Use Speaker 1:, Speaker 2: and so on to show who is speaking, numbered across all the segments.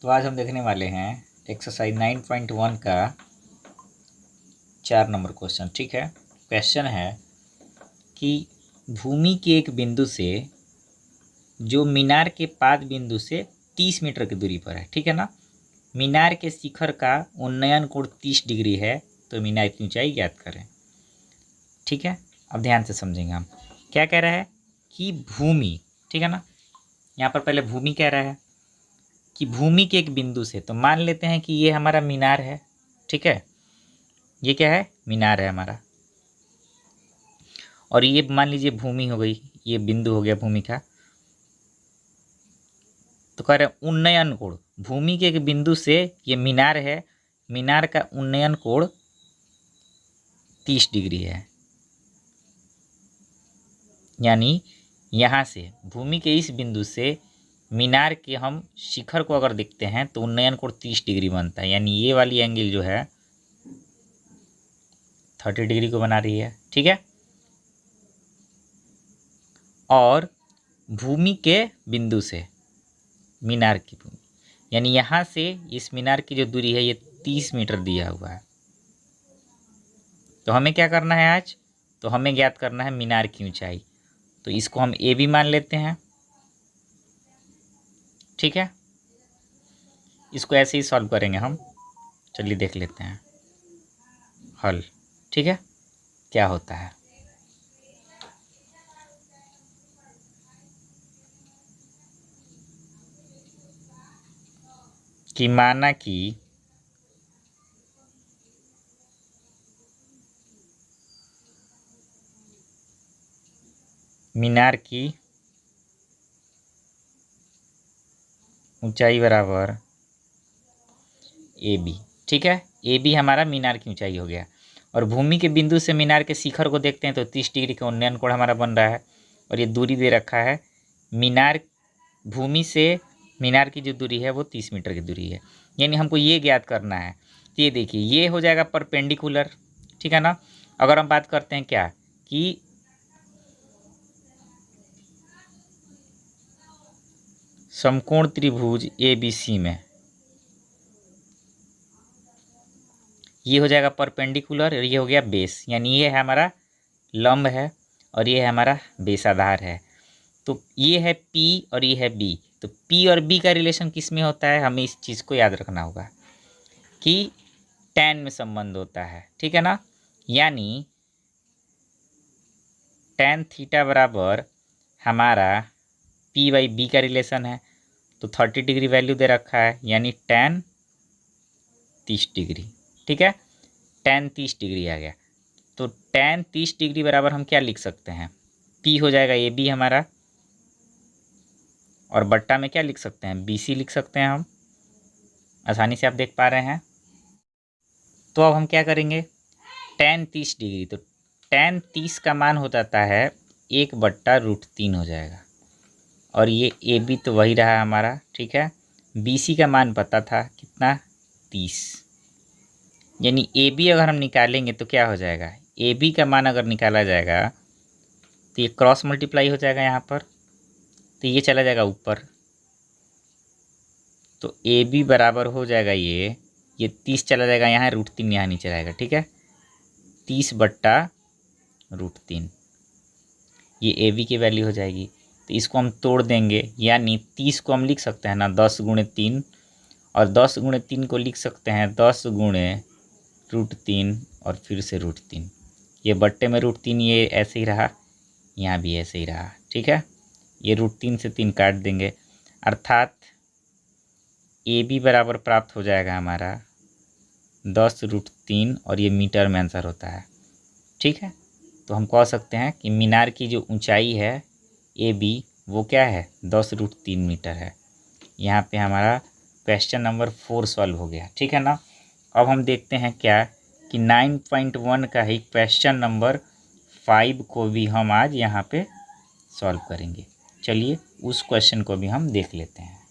Speaker 1: तो आज हम देखने वाले हैं एक्सरसाइज 9.1 का 4 नंबर क्वेश्चन। ठीक है, क्वेश्चन है कि भूमि के एक बिंदु से जो मीनार के पाद बिंदु से 30 मीटर की दूरी पर है, ठीक है ना, मीनार के शिखर का उन्नयन कोण 30 डिग्री है, तो मीनार की ऊंचाई ज्ञात करें। ठीक है, अब ध्यान से समझेंगे हम। क्या कह रहा है कि भूमि, ठीक है ना, यहाँ पर पहले भूमि कह रहा है कि भूमि के एक बिंदु से, तो मान लेते हैं कि ये हमारा मीनार है। ठीक है, ये क्या है, मीनार है हमारा, और ये मान लीजिए भूमि हो गई, ये बिंदु हो गया भूमि का। तो कह रहे हैं उन्नयन कोण, भूमि के एक बिंदु से ये मीनार है, मीनार का उन्नयन कोण 30 डिग्री है। यानी यहाँ से भूमि के इस बिंदु से मीनार के हम शिखर को अगर देखते हैं तो उन्नयन कोण 30 डिग्री बनता है। यानी ये वाली एंगल जो है 30 डिग्री को बना रही है। ठीक है, और भूमि के बिंदु से मीनार की भूमि, यानी यहाँ से इस मीनार की जो दूरी है ये 30 मीटर दिया हुआ है। तो हमें क्या करना है आज, तो हमें ज्ञात करना है मीनार की ऊंचाई। तो इसको हम ए भी मान लेते हैं। ठीक है, इसको ऐसे ही सॉल्व करेंगे हम। चलिए देख लेते हैं हल। ठीक है, क्या होता है। कि माना कि मीनार की ऊंचाई बराबर ए बी। ठीक है, ए बी हमारा मीनार की ऊंचाई हो गया, और भूमि के बिंदु से मीनार के शिखर को देखते हैं तो 30 डिग्री का उन्नयन कोण हमारा बन रहा है, और ये दूरी दे रखा है मीनार, भूमि से मीनार की जो दूरी है वो 30 मीटर की दूरी है। यानी हमको ये ज्ञात करना है। ये देखिए, ये हो जाएगा परपेंडिकुलर। ठीक है ना, अगर हम बात करते हैं क्या कि समकोण त्रिभुज ए बी सी में ये हो जाएगा परपेंडिकुलर, और ये हो गया बेस। यानी ये है हमारा लंब है और ये है हमारा बेस आधार है। तो ये है P और ये है B। तो P और B का रिलेशन किस में होता है, हमें इस चीज़ को याद रखना होगा कि tan में संबंध होता है। ठीक है ना, यानी tan थीटा बराबर हमारा P/B का रिलेशन है। तो 30 डिग्री वैल्यू दे रखा है, यानी tan 30 डिग्री। ठीक है, tan 30 डिग्री आ गया। तो tan 30 डिग्री बराबर हम क्या लिख सकते हैं, P हो जाएगा AB हमारा, और बट्टा में क्या लिख सकते हैं, BC लिख सकते हैं हम, आसानी से आप देख पा रहे हैं। तो अब हम क्या करेंगे, tan 30 डिग्री, तो tan 30 का मान हो जाता है 1/√3 हो जाएगा, और ये AB तो वही रहा हमारा। ठीक है, BC का मान पता था कितना, 30। यानी AB अगर हम निकालेंगे तो क्या हो जाएगा, AB का मान अगर निकाला जाएगा तो ये क्रॉस मल्टीप्लाई हो जाएगा यहाँ पर, तो ये चला जाएगा ऊपर। तो AB बराबर हो जाएगा ये 30 चला जाएगा यहाँ, √3 यहाँ नीचे रहेगा। ठीक है, 30/√3 ये AB की वैल्यू हो जाएगी। तो इसको हम तोड़ देंगे, यानी 30 को हम लिख सकते हैं ना 10 × 3, और 10 × 3 को लिख सकते हैं 10 × √3 और फिर से √3। ये बट्टे में √3 ये ऐसे ही रहा, यहाँ भी ऐसे ही रहा। ठीक है, ये √3 से 3 काट देंगे, अर्थात AB बराबर प्राप्त हो जाएगा हमारा 10√3, और ये मीटर में आंसर होता है। ठीक है, तो हम कह सकते हैं कि मीनार की जो ऊंचाई है AB वो क्या है, 10√3 मीटर है। यहाँ पे हमारा क्वेश्चन नंबर 4 सॉल्व हो गया। ठीक है ना, अब हम देखते हैं क्या कि 9.1 का ही क्वेश्चन नंबर 5 को भी हम आज यहाँ पे सॉल्व करेंगे। चलिए उस क्वेश्चन को भी हम देख लेते हैं।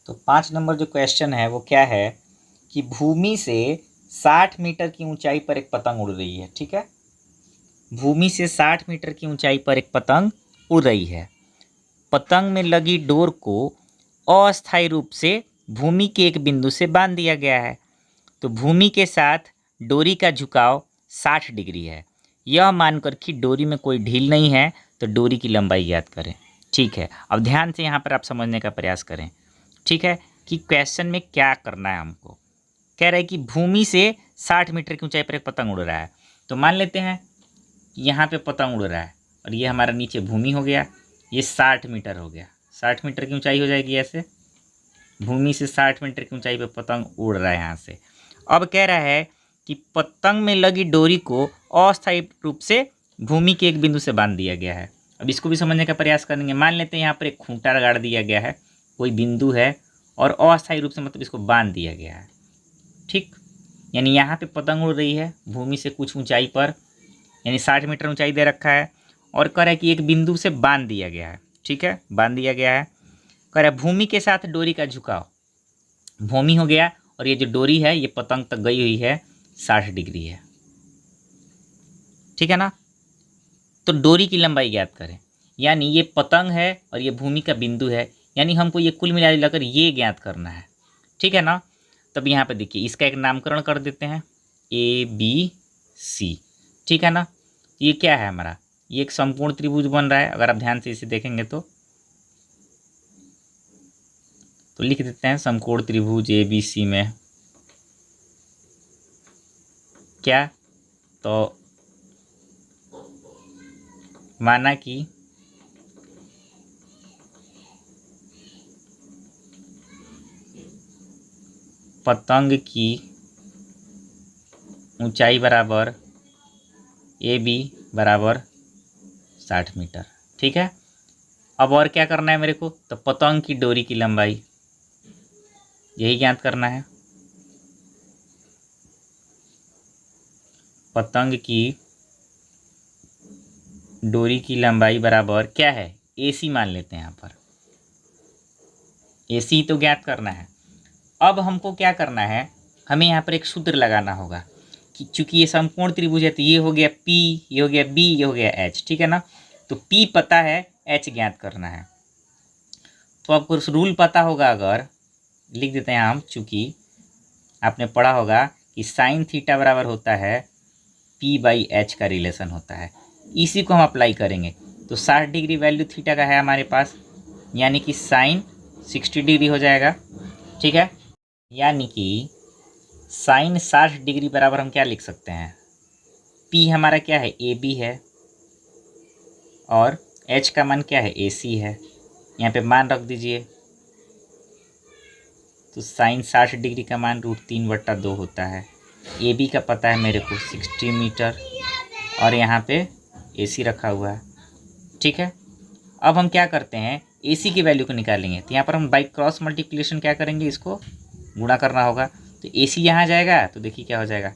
Speaker 1: तो 5 नंबर जो क्वेश्चन है वो क्या है कि भूमि से 60 मीटर की ऊंचाई पर एक पतंग उड़ रही है। ठीक है, भूमि से 60 मीटर की ऊंचाई पर एक पतंग उड़ रही है। पतंग में लगी डोर को अस्थायी रूप से भूमि के एक बिंदु से बांध दिया गया है। तो भूमि के साथ डोरी का झुकाव 60 डिग्री है। यह मानकर कि डोरी में कोई ढील नहीं है तो डोरी की लंबाई ज्ञात करें। ठीक है, अब ध्यान से यहाँ पर आप समझने का प्रयास करें। ठीक है, कि क्वेश्चन में क्या करना है हमको। कह रहा है कि भूमि से 60 मीटर की ऊंचाई पर एक पतंग उड़ रहा है। तो मान लेते हैं यहाँ पे पतंग उड़ रहा है और ये हमारा नीचे भूमि हो गया, ये 60 मीटर हो गया। 60 मीटर की ऊंचाई हो जाएगी ऐसे, भूमि से 60 मीटर की ऊंचाई पे पतंग उड़ रहा है यहाँ से। अब कह रहा है कि पतंग में लगी डोरी को अस्थायी रूप से भूमि के एक बिंदु से बांध दिया गया है। अब इसको भी समझने का प्रयास करेंगे। मान लेते हैं यहाँ पर एक खूंटा गाड़ दिया गया है, कोई बिंदु है और अस्थायी रूप से मतलब इसको बांध दिया गया है। ठीक, यानी यहाँ पे पतंग उड़ रही है भूमि से कुछ ऊंचाई पर, यानी 60 मीटर ऊंचाई दे रखा है और कह रहा है कि एक बिंदु से बांध दिया गया है। ठीक है, बांध दिया गया है। कह रहा है भूमि के साथ डोरी का झुकाव, भूमि हो गया और ये जो डोरी है ये पतंग तक गई हुई है 60 डिग्री है। ठीक है ना, तो डोरी की लंबाई ज्ञात करें। यानी ये पतंग है और ये भूमि का बिंदु है, यानी हमको ये कुल मिलाकर ये ज्ञात करना है। ठीक है ना, तब यहाँ पे देखिए इसका एक नामकरण कर देते हैं ABC। ठीक है ना, ये क्या है हमारा, ये एक समकोण त्रिभुज बन रहा है। अगर आप ध्यान से इसे देखेंगे तो लिख देते हैं समकोण त्रिभुज ABC में क्या, तो माना कि पतंग की ऊंचाई बराबर AB बराबर 60 मीटर। ठीक है, अब और क्या करना है मेरे को, तो पतंग की डोरी की लंबाई यही ज्ञात करना है। पतंग की डोरी की लंबाई बराबर क्या है, AC मान लेते हैं। यहाँ पर AC तो ज्ञात करना है। अब हमको क्या करना है, हमें यहाँ पर एक सूत्र लगाना होगा कि चूंकि ये समकोण त्रिभुज है तो ये हो गया P, ये हो गया B, ये हो गया H। ठीक है ना, तो P पता है, H ज्ञात करना है। तो आपको रूल पता होगा, अगर लिख देते हैं हम, चूंकि आपने पढ़ा होगा कि साइन थीटा बराबर होता है P/H का रिलेशन होता है। इसी को हम अप्लाई करेंगे तो 60 डिग्री वैल्यू थीटा का है हमारे पास, यानी कि साइन 60 डिग्री हो जाएगा। ठीक है, यानी कि साइन 60 डिग्री बराबर हम क्या लिख सकते हैं, P हमारा क्या है AB है और H का मान क्या है AC है। यहाँ पे मान रख दीजिए, तो साइन 60 डिग्री का मान √3/2 होता है। AB का पता है मेरे को 60 मीटर और यहाँ पे AC रखा हुआ है। ठीक है, अब हम क्या करते हैं, AC की वैल्यू को निकालेंगे। तो यहाँ पर हम बाई क्रॉस मल्टीप्लिकेशन क्या करेंगे, इसको गुणा करना होगा। तो AC यहाँ जाएगा तो देखिए क्या हो जाएगा,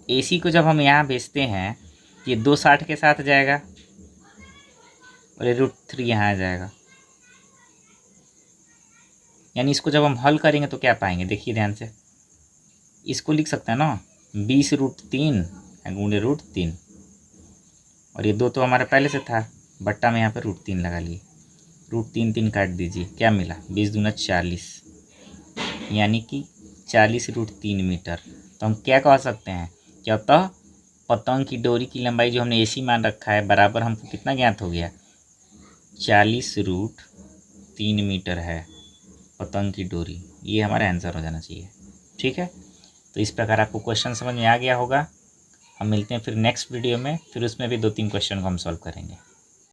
Speaker 1: AC को जब हम यहाँ भेजते हैं ये 2 60 के साथ जाएगा और ये √3 यहाँ आ जाएगा। यानी इसको जब हम हल करेंगे तो क्या पाएंगे, देखिए ध्यान से, इसको लिख सकते हैं ना 20√3 गुणे √3 और ये 2 तो हमारा पहले से था, बट्टा में यहाँ पे √3 लगा लिए, √3 काट दीजिए, क्या मिला 20 दूना 40, यानी कि 40√3 मीटर। तो हम क्या कह सकते हैं, क्या होता है, पतंग की डोरी की लंबाई जो हमने AC मान रखा है बराबर हमको कितना ज्ञात हो गया, 40√3 मीटर है पतंग की डोरी। ये हमारा आंसर हो जाना चाहिए। ठीक है, तो इस प्रकार आपको क्वेश्चन समझ में आ गया होगा। हम मिलते हैं फिर नेक्स्ट वीडियो में, फिर उसमें भी 2-3 क्वेश्चन को हम सॉल्व करेंगे।